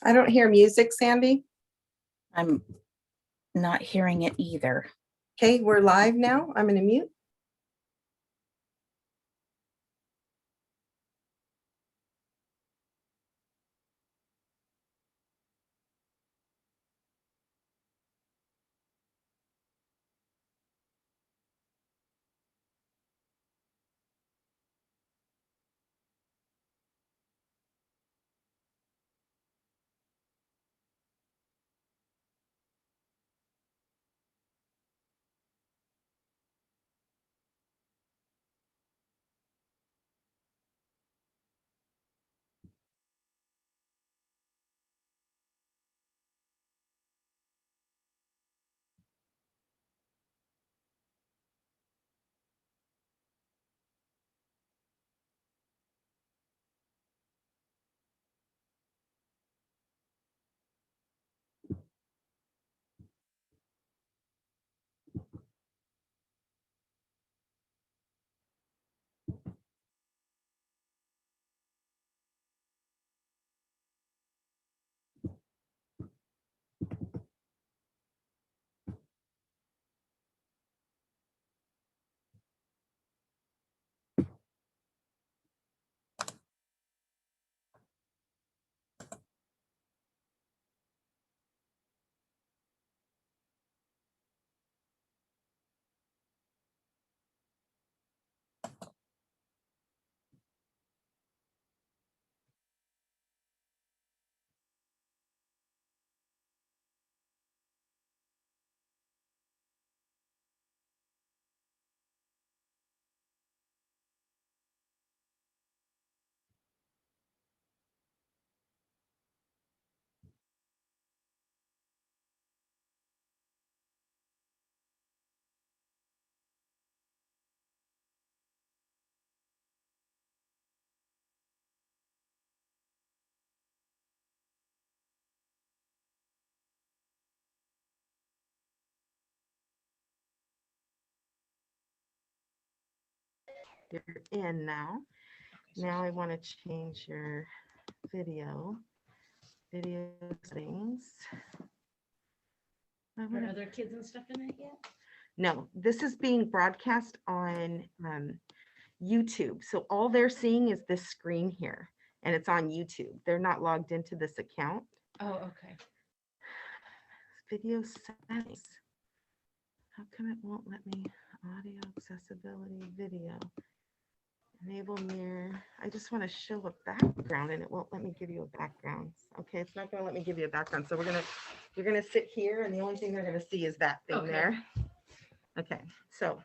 I don't hear music, Sandy. I'm not hearing it either. Okay, we're live now. I'm going to mute. You're in now. Now I want to change your video settings. Are other kids and stuff in it yet? No, this is being broadcast on YouTube. So all they're seeing is this screen here, and it's on YouTube. They're not logged into this account. Oh, okay. Video settings. How come it won't let me? Audio accessibility video. Enable mirror. I just want to show a background and it won't let me give you a background. Okay, it's not going to let me give you a background. So you're gonna sit here and the only thing they're gonna see is that thing there. Okay, so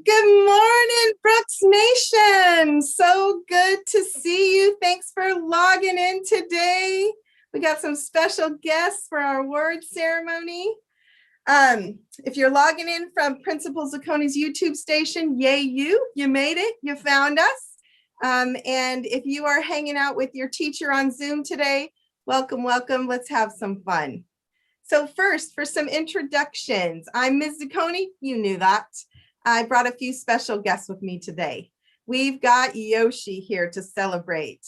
Good morning, Brooks Nation. So good to see you. Thanks for logging in today. We got some special guests for our award ceremony. If you're logging in from Principal Zucconi's YouTube station, yay you made it, you found us. And if you are hanging out with your teacher on Zoom today, welcome, let's have some fun. So first, for some introductions, I'm Ms. Zucconi, you knew that. I brought a few special guests with me today. We've got Yoshi here to celebrate.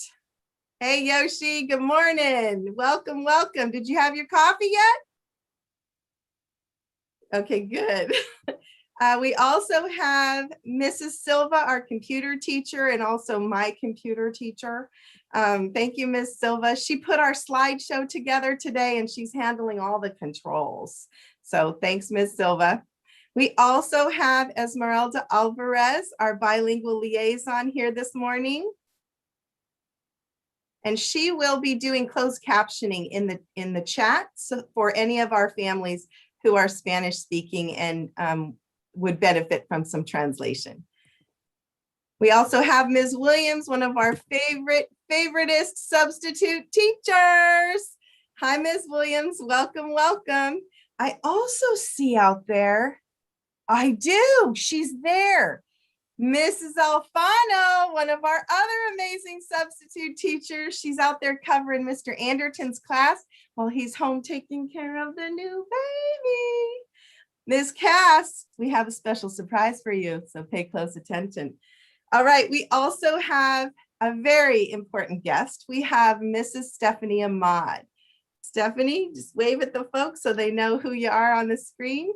Hey Yoshi, good morning. Welcome. Did you have your coffee yet? Okay, good. We also have Mrs. Silva, our computer teacher, and also my computer teacher. Thank you, Ms. Silva. She put our slideshow together today and she's handling all the controls. So thanks, Ms. Silva. We also have Esmeralda Alvarez, our bilingual liaison here this morning. And she will be doing closed captioning in the chat for any of our families who are Spanish speaking and would benefit from some translation. We also have Ms. Williams, one of our favoriteest substitute teachers. Hi, Ms. Williams, welcome. I also see out there, I do, she's there. Mrs. Alfano, one of our other amazing substitute teachers. She's out there covering Mr. Anderton's class while he's home taking care of the new baby. Ms. Cass, we have a special surprise for you, so pay close attention. All right, we also have a very important guest. We have Mrs. Stephanie Ahmad. Stephanie, just wave at the folks so they know who you are on the screen.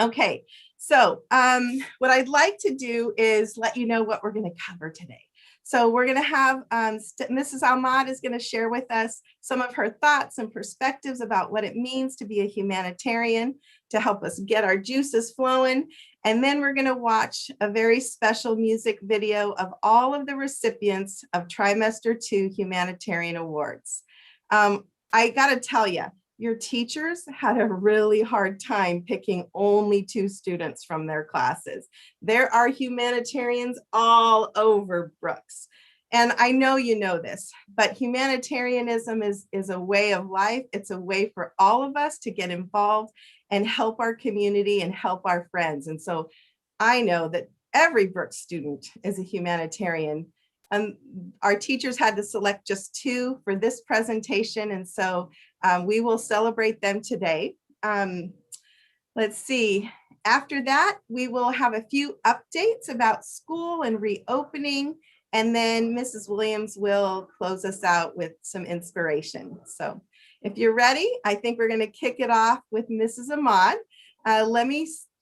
Okay, so what I'd like to do is let you know what we're going to cover today. So we're going to have Mrs. Ahmad is going to share with us some of her thoughts and perspectives about what it means to be a humanitarian, to help us get our juices flowing. And then we're going to watch a very special music video of all of the recipients of Trimester 2 Humanitarian Awards. I got to tell you, your teachers had a really hard time picking only 2 students from their classes. There are humanitarians all over Brooks. And I know you know this, but humanitarianism is a way of life. It's a way for all of us to get involved and help our community and help our friends. And so I know that every Brooks student is a humanitarian. Our teachers had to select just 2 for this presentation. And so we will celebrate them today. Let's see. After that, we will have a few updates about school and reopening. And then Mrs. Williams will close us out with some inspiration. So if you're ready, I think we're going to kick it off with Mrs. Ahmad.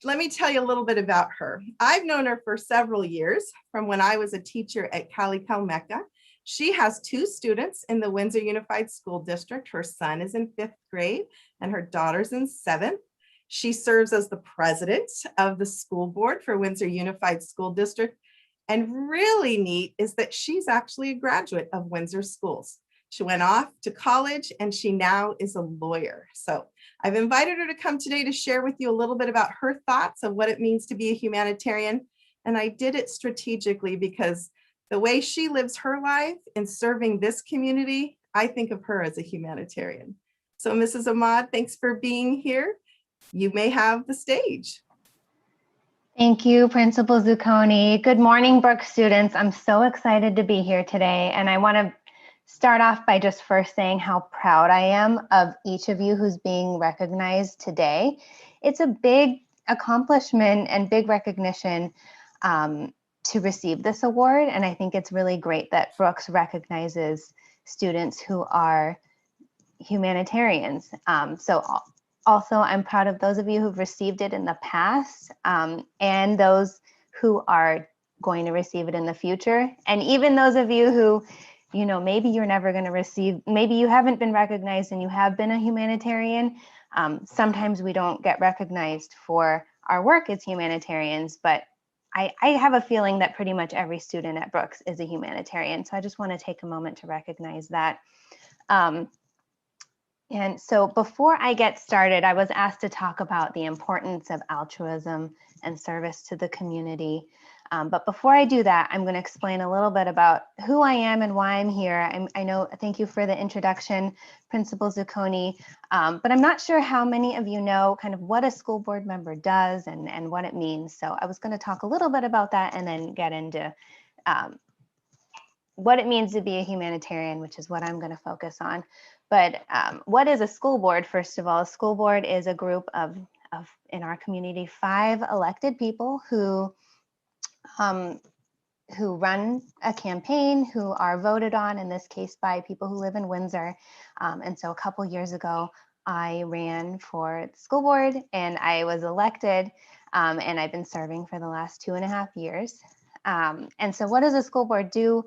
Let me tell you a little bit about her. I've known her for several years from when I was a teacher at Cali Calmeca. She has 2 students in the Windsor Unified School District. Her son is in 5th grade and her daughter's in 7th. She serves as the president of the school board for Windsor Unified School District. And really neat is that she's actually a graduate of Windsor Schools. She went off to college and she now is a lawyer. So I've invited her to come today to share with you a little bit about her thoughts of what it means to be a humanitarian. And I did it strategically because the way she lives her life in serving this community, I think of her as a humanitarian. So Mrs. Ahmad, thanks for being here. You may have the stage. Thank you, Principal Zucconi. Good morning, Brooks students. I'm so excited to be here today. And I want to start off by just first saying how proud I am of each of you who's being recognized today. It's a big accomplishment and big recognition to receive this award. And I think it's really great that Brooks recognizes students who are humanitarians. Also, I'm proud of those of you who've received it in the past and those who are going to receive it in the future. And even those of you who, you know, maybe you're never going to receive, maybe you haven't been recognized and you have been a humanitarian. Sometimes we don't get recognized for our work as humanitarians, but I have a feeling that pretty much every student at Brooks is a humanitarian. So I just want to take a moment to recognize that. And so before I get started, I was asked to talk about the importance of altruism and service to the community. But before I do that, I'm going to explain a little bit about who I am and why I'm here. I know, thank you for the introduction, Principal Zucconi, but I'm not sure how many of you know kind of what a school board member does and what it means. So I was going to talk a little bit about that and then get into what it means to be a humanitarian, which is what I'm going to focus on. But what is a school board? First of all, a school board is a group of in our community, 5 elected people who run a campaign, who are voted on, in this case, by people who live in Windsor. And so a couple years ago, I ran for the school board and I was elected, and I've been serving for the last 2.5 years. And so what does a school board do?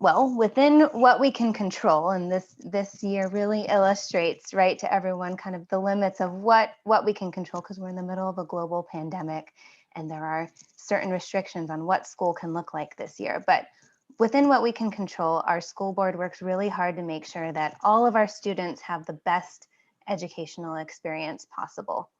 Well, within what we can control, and this year really illustrates, right, to everyone kind of the limits of what we can control, because we're in the middle of a global pandemic and there are certain restrictions on what school can look like this year. But within what we can control, our school board works really hard to make sure that all of our students have the best educational experience possible.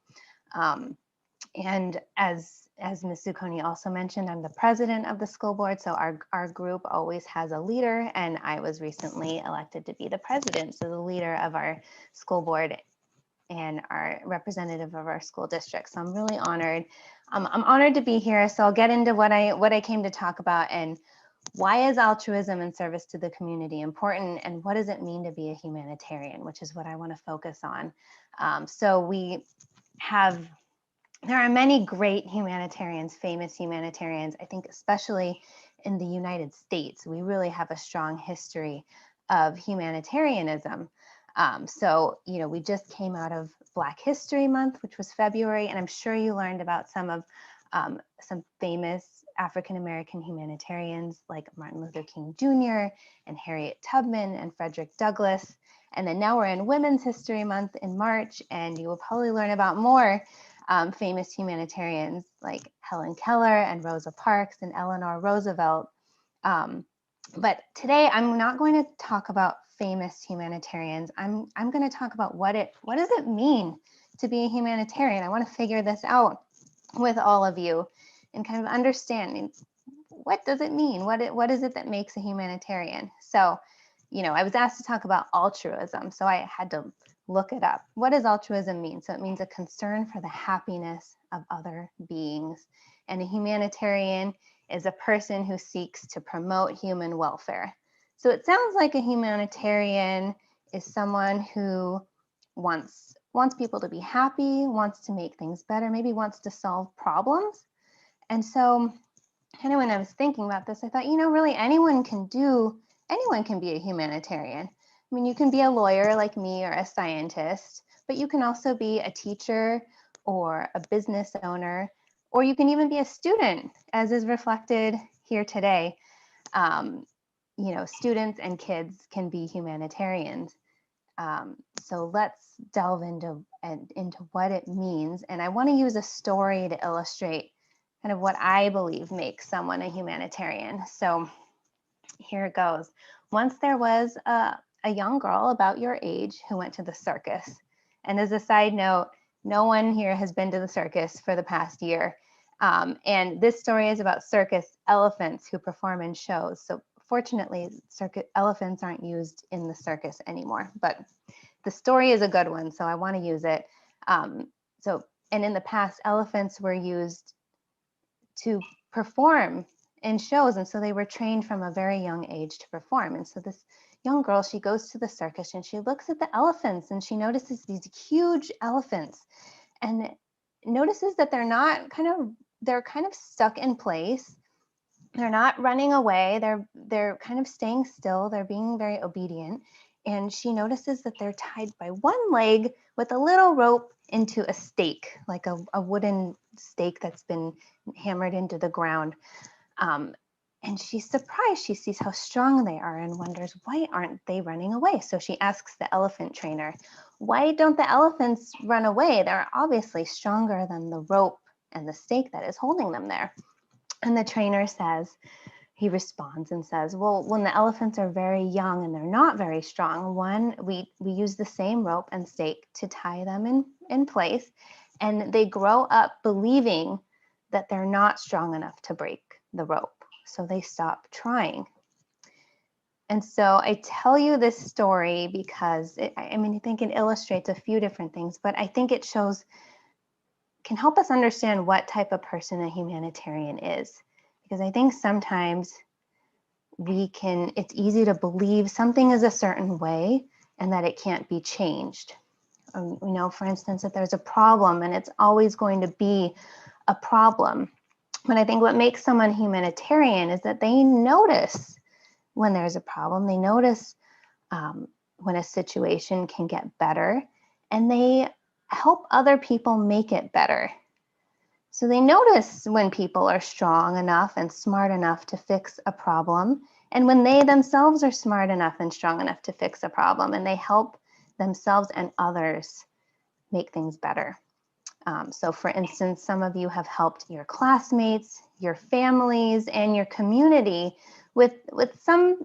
And as Ms. Zucconi also mentioned, I'm the president of the school board, so our group always has a leader, and I was recently elected to be the president, so the leader of our school board and our representative of our school district. So I'm really honored. I'm honored to be here, so I'll get into what I came to talk about and why is altruism and service to the community important, and what does it mean to be a humanitarian, which is what I want to focus on. So there are many great humanitarians, famous humanitarians. I think especially in the United States, we really have a strong history of humanitarianism. So, you know, we just came out of Black History Month, which was February, and I'm sure you learned about some famous African-American humanitarians like Martin Luther King Jr. and Harriet Tubman and Frederick Douglass. And then now we're in Women's History Month in March, and you will probably learn about more famous humanitarians like Helen Keller and Rosa Parks and Eleanor Roosevelt. But today I'm not going to talk about famous humanitarians. I'm going to talk about what does it mean to be a humanitarian. I want to figure this out with all of you and kind of understanding what does it mean? What is it that makes a humanitarian? So, you know, I was asked to talk about altruism, so I had to look it up. What does altruism mean? So it means a concern for the happiness of other beings. And a humanitarian is a person who seeks to promote human welfare. So it sounds like a humanitarian is someone who wants people to be happy, wants to make things better, maybe wants to solve problems. And so kind of when I was thinking about this, I thought, you know, really anyone can be a humanitarian. I mean, you can be a lawyer like me or a scientist, but you can also be a teacher or a business owner, or you can even be a student, as is reflected here today. You know, students and kids can be humanitarians. So let's delve into what it means. And I want to use a story to illustrate kind of what I believe makes someone a humanitarian. So here it goes. Once there was a young girl about your age who went to the circus. And as a side note, no one here has been to the circus for the past year. And this story is about circus elephants who perform in shows. So fortunately, elephants aren't used in the circus anymore, but the story is a good one, so I want to use it. And in the past, elephants were used to perform in shows, and so they were trained from a very young age to perform. And so this young girl, she goes to the circus and she looks at the elephants and she notices these huge elephants and notices that they're kind of stuck in place. They're not running away. They're kind of staying still. They're being very obedient. And she notices that they're tied by one leg with a little rope into a stake, like a wooden stake that's been hammered into the ground. And she's surprised. She sees how strong they are and wonders, why aren't they running away? So she asks the elephant trainer, why don't the elephants run away? They're obviously stronger than the rope and the stake that is holding them there. And the trainer says, he responds and says, well, when the elephants are very young and they're not very strong, one, we use the same rope and stake to tie them in place, and they grow up believing that they're not strong enough to break the rope, so they stop trying. And so I tell you this story because I think it illustrates a few different things, but I think it can help us understand what type of person a humanitarian is. Because I think sometimes it's easy to believe something is a certain way and that it can't be changed. We know, for instance, that there's a problem and it's always going to be a problem. But I think what makes someone humanitarian is that they notice when there's a problem, they notice when a situation can get better, and they help other people make it better. So they notice when people are strong enough and smart enough to fix a problem, and when they themselves are smart enough and strong enough to fix a problem, and they help themselves and others make things better. So for instance, some of you have helped your classmates, your families, and your community with some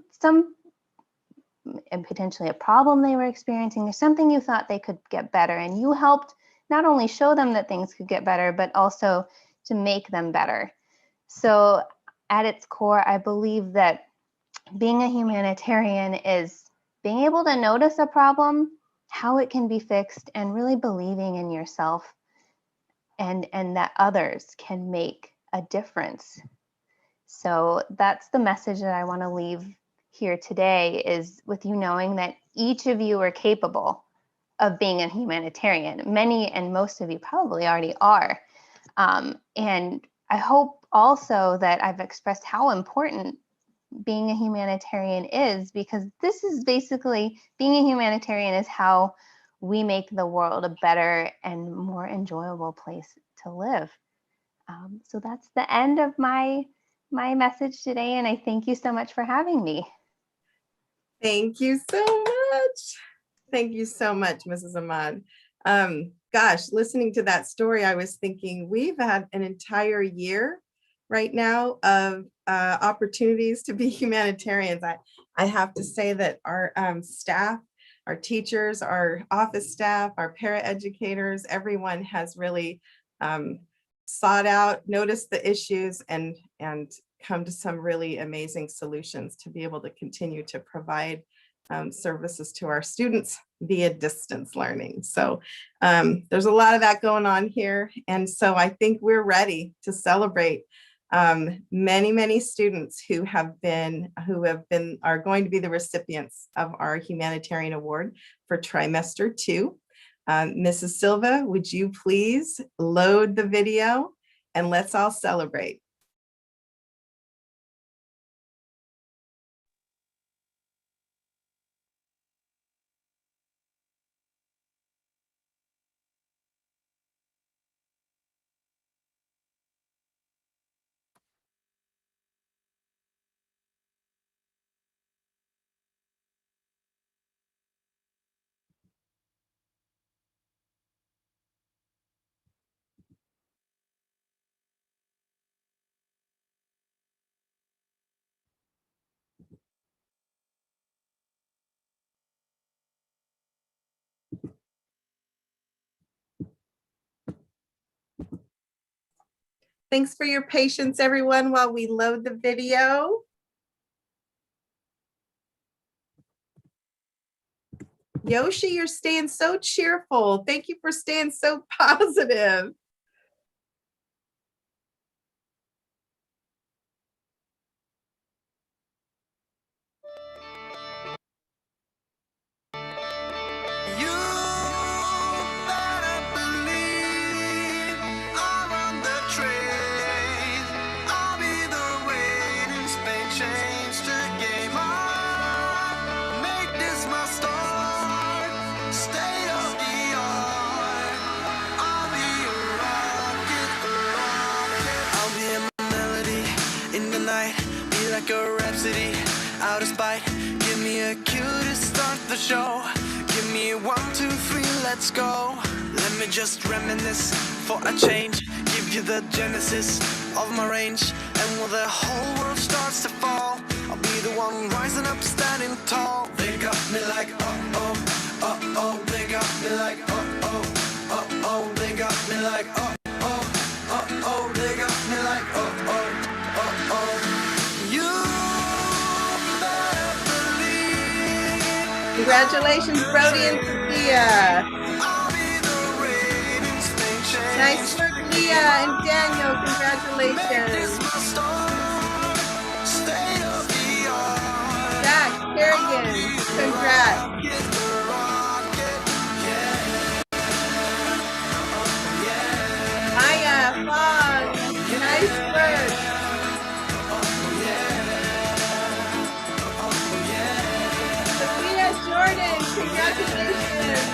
and potentially a problem they were experiencing. There's something you thought they could get better, and you helped not only show them that things could get better, but also to make them better. So at its core, I believe that being a humanitarian is being able to notice a problem, how it can be fixed, and really believing in yourself and that others can make a difference. So that's the message that I want to leave here today, is with you knowing that each of you are capable of being a humanitarian. Many and most of you probably already are. And I hope also that I've expressed how important being a humanitarian is, because this is basically, being a humanitarian is how we make the world a better and more enjoyable place to live. So that's the end of my message today, and I thank you so much for having me. Thank you so much. Thank you so much, Mrs. Ahmad. Gosh, listening to that story, I was thinking we've had an entire year right now of opportunities to be humanitarians. I have to say that our staff, our teachers, our office staff, our paraeducators, everyone has really sought out, noticed the issues, and come to some really amazing solutions to be able to continue to provide services to our students via distance learning. So there's a lot of that going on here. And so I think we're ready to celebrate many students who are going to be the recipients of our Humanitarian Award for trimester 2. Mrs. Silva, would you please load the video and let's all celebrate. Thanks for your patience, everyone, while we load the video. Yoshi, you're staying so cheerful. Thank you for staying so positive. A rhapsody out of spite. Give me a cue to start the show. Give me 1, 2, 3, let's go. Let me just reminisce for a change. Give give you the genesis of my range. And when the whole world starts to fall, I'll be the one rising up, standing tall. They got me like, uh-oh, uh-oh. They got me like, uh-oh, uh-oh. They got me like, uh-oh, uh-oh. They got me like, uh-oh, uh-oh. You better believe Congratulations, Brody and Sophia. I'll be the reigning spring change. Nice work, Leah and Daniel. Make this Congratulations. my star, state of the art. Zach, Kerrigan, congrats. Rocket the rocket, Maya, Fong, nice work. Sophia Jordan, congratulations.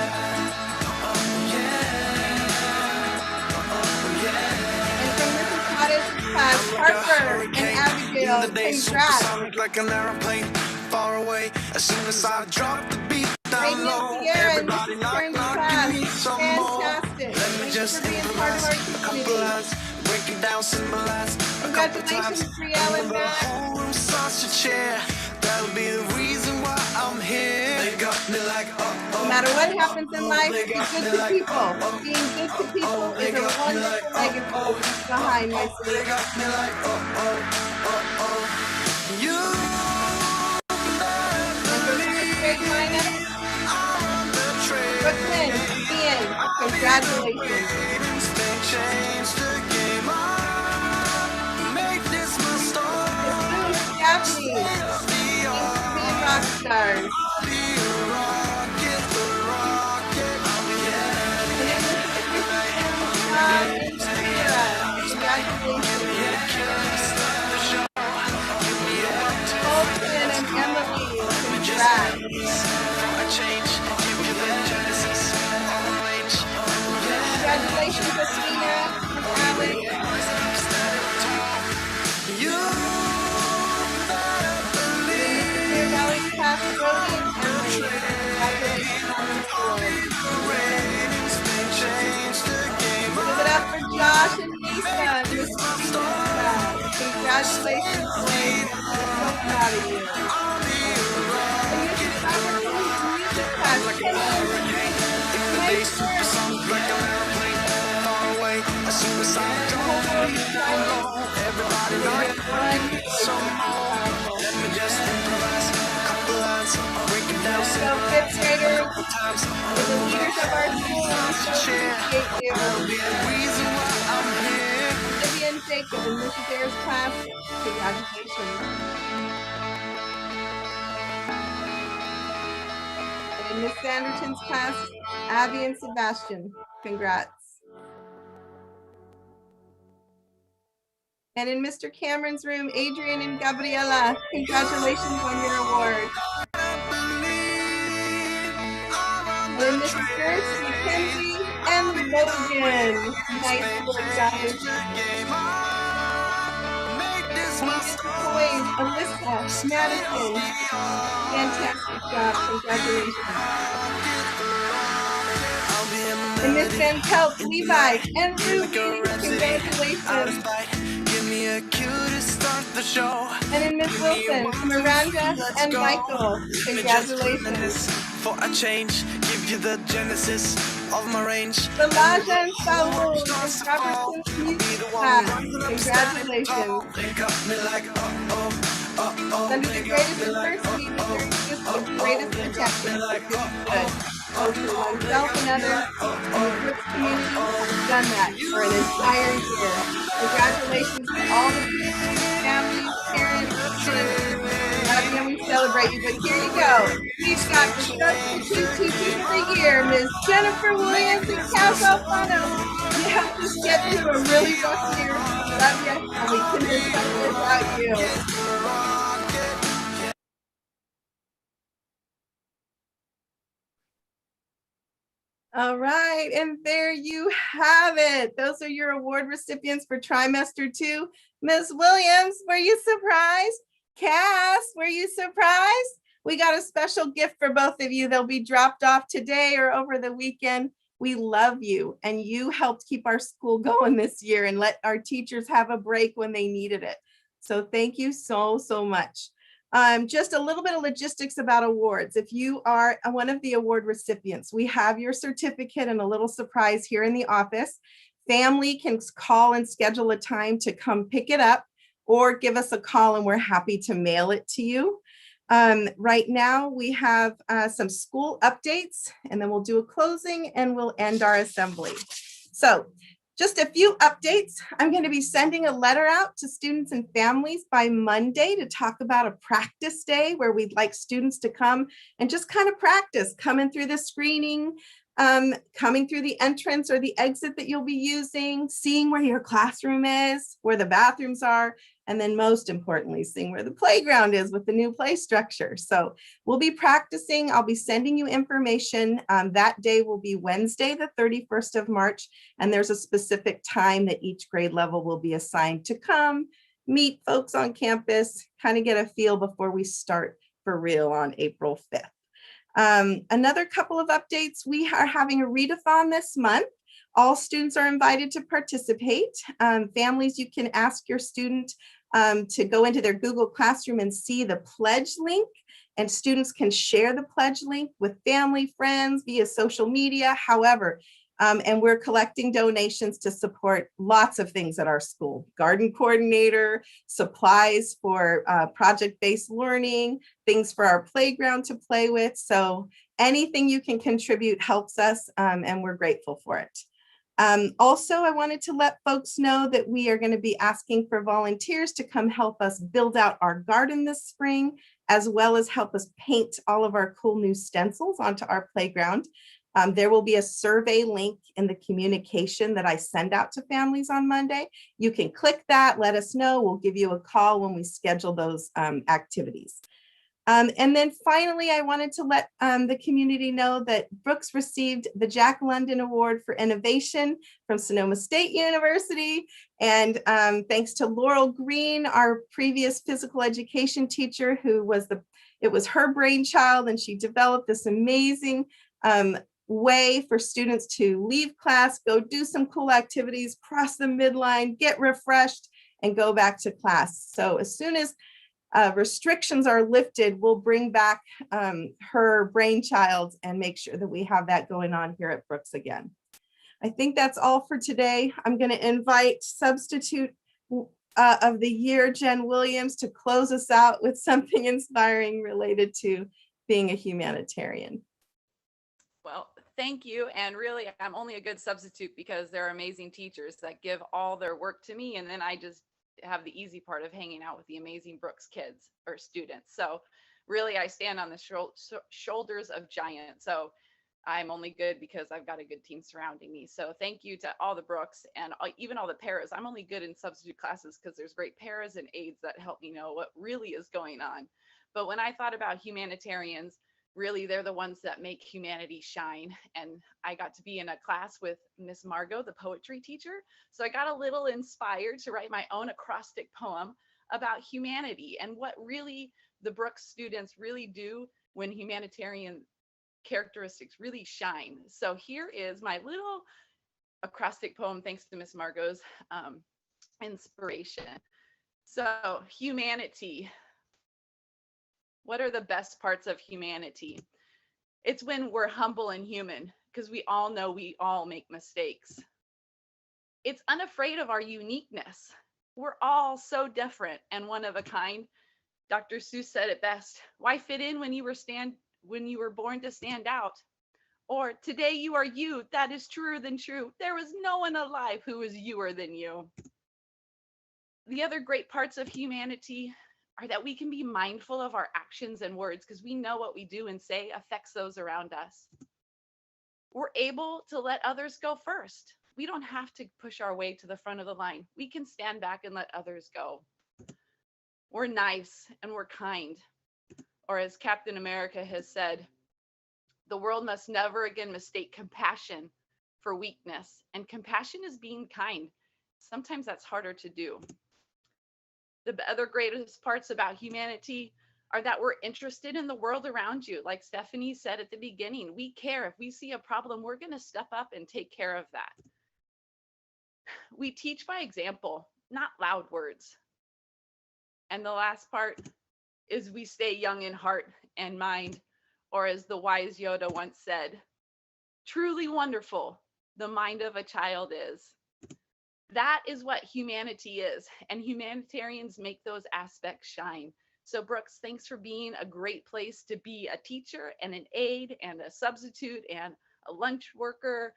And from Mrs. Potter's class, Harper and Abigail, the day congrats. supersonic like an airplane far away. As soon as I drop the beat down low, Radiant Sierra, everybody Mrs. knock, Kern's knock, class, give me some more. fantastic. Let me Thanks just for being part of improvise our a couple community. lines, break it down, symbolize a couple times. Congratulations, Brielle and When the Matt. whole room starts to cheer, that'll be the reason why I'm here. They got me like, No matter what happens in life, be good to people. Being good to people is a wonderful legacy behind my they sweet. got me like, you And from Mrs. Craig Minor, are on the trail. Brooklyn, Ian, congratulations. Change the game. I make this my story. Daphne, being rock stars. Be a rocket, the rocket. And then Mrs. Christian, and Sarah, congratulations. Colton and Emily, congrats. I change, give you the genesis of the range. Congratulations, Athena and Alex. You better believe Dear Valley Class, Brody and Emily, congratulations on the award. ratings may change the game. Give it up for Josh and Lisa and Miss Lisa. Congratulations, boys. We're so proud of you. And Mrs. Robertson's music class, Kenny and They nice work. supersonic like an airplane far away. As soon as I drop the beat down low, everybody like some more. Let me just improvise a couple lines, break it down, So simple fifth graders, times. with the leaders of our school, we so appreciate you. Be the reason why I'm here. Olivia and Jacob in Mrs. Ayers' class, congratulations. And in Miss Sanderton's class, Abby and Sebastian, congrats. And in Mr. Cameron's room, Adrian and Gabriela, congratulations on your award. And in Mrs. Gertz, Mackenzie and Logan, nice work, guys. And Mrs. Toys, Alyssa, Madison, fantastic job, congratulations. And Miss Van Pelt, Levi, and Ruby, congratulations. Give me a cue to start the show. And in Miss Wilson, Miranda and Michael, congratulations. For a change, give you the genesis of my range. Balaja and Saul, Miss Robertson's music class, congratulations. They got me like, Under the greatest adversity, there exists the greatest protection. Good. Both for oneself and others, and the Brooks community has done that for an entire year. Congratulations to all the people, families, parents, students. And we celebrate you, but here you go. We've got the substitute teacher of the year, Ms. Jennifer Williams and Cal Alfano. You helped us get through a really rough year. Love you, and we couldn't have done it without you. All right, and there you have it. Those are your award recipients for trimester 2. Ms. Williams, were you surprised? Cass, were you surprised? We got a special gift for both of you. They'll be dropped off today or over the weekend. We love you, and you helped keep our school going this year and let our teachers have a break when they needed it. So thank you so, so much. Just a little bit of logistics about awards. If you are one of the award recipients, we have your certificate and a little surprise here in the office. Family can call and schedule a time to come pick it up, or give us a call and we're happy to mail it to you. Right now we have some school updates, and then we'll do a closing and we'll end our assembly. So just a few updates. I'm going to be sending a letter out to students and families by Monday to talk about a practice day where we'd like students to come and just kind of practice coming through the screening, coming through the entrance or the exit that you'll be using, seeing where your classroom is, where the bathrooms are, and then most importantly, seeing where the playground is with the new play structure. So we'll be practicing. I'll be sending you information. That day will be Wednesday, the 31st of March, and there's a specific time that each grade level will be assigned to come, meet folks on campus, kind of get a feel before we start for real on April 5th. Another couple of updates. We are having a readathon this month. All students are invited to participate. Families, you can ask your student to go into their Google Classroom and see the pledge link, and students can share the pledge link with family, friends, via social media, however. And we're collecting donations to support lots of things at our school: garden coordinator, supplies for project-based learning, things for our playground to play with. So anything you can contribute helps us, and we're grateful for it. Also, I wanted to let folks know that we are going to be asking for volunteers to come help us build out our garden this spring, as well as help us paint all of our cool new stencils onto our playground. There will be a survey link in the communication that I send out to families on Monday. You can click that, let us know. We'll give you a call when we schedule those activities. And then finally, I wanted to let the community know that Brooks received the Jack London Award for Innovation from Sonoma State University. And thanks to Laurel Green, our previous physical education teacher, it was her brainchild, and she developed this amazing way for students to leave class, go do some cool activities, cross the midline, get refreshed, and go back to class. So as soon as restrictions are lifted, we'll bring back her brainchild and make sure that we have that going on here at Brooks again. I think that's all for today. I'm going to invite substitute of the year, Jen Williams, to close us out with something inspiring related to being a humanitarian. Well, thank you. And really, I'm only a good substitute because they're amazing teachers that give all their work to me. And then I just have the easy part of hanging out with the amazing Brooks kids or students. So really, I stand on the shoulders of giants. So I'm only good because I've got a good team surrounding me. So thank you to all the Brooks and even all the paras. I'm only good in substitute classes because there's great paras and aides that help me know what really is going on. But when I thought about humanitarians, really, they're the ones that make humanity shine. And I got to be in a class with Miss Margot, the poetry teacher. So I got a little inspired to write my own acrostic poem about humanity and what really the Brooks students really do when humanitarian characteristics really shine. So here is my little acrostic poem, thanks to Miss Margot's inspiration. So humanity. What are the best parts of humanity? It's when we're humble and human, because we all know we all make mistakes. It's unafraid of our uniqueness. We're all so different and one of a kind. Dr. Seuss said it best. Why fit in when you were born to stand out? Or today you are you. That is truer than true. There was no one alive who was youer than you. The other great parts of humanity are that we can be mindful of our actions and words because we know what we do and say affects those around us. We're able to let others go first. We don't have to push our way to the front of the line. We can stand back and let others go. We're nice and we're kind. Or as Captain America has said, the world must never again mistake compassion for weakness. And compassion is being kind. Sometimes that's harder to do. The other greatest parts about humanity are that we're interested in the world around you. Like Stephanie said at the beginning, we care. If we see a problem, we're going to step up and take care of that. We teach by example, not loud words. And the last part is we stay young in heart and mind, or as the wise Yoda once said, truly wonderful the mind of a child is. That is what humanity is, and humanitarians make those aspects shine. So Brooks, thanks for being a great place to be a teacher and an aide and a substitute and a lunch worker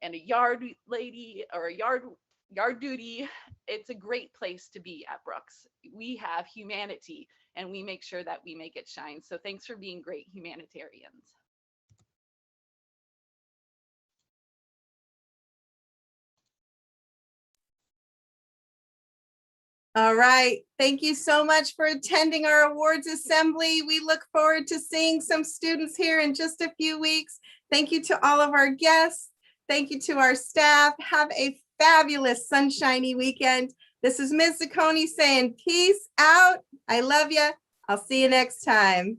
and a yard lady or a yard duty. It's a great place to be at Brooks. We have humanity and we make sure that we make it shine. So thanks for being great humanitarians. All right. Thank you so much for attending our awards assembly. We look forward to seeing some students here in just a few weeks. Thank you to all of our guests. Thank you to our staff. Have a fabulous sunshiny weekend. This is Ms. Zacconi saying peace out. I love you. I'll see you next time.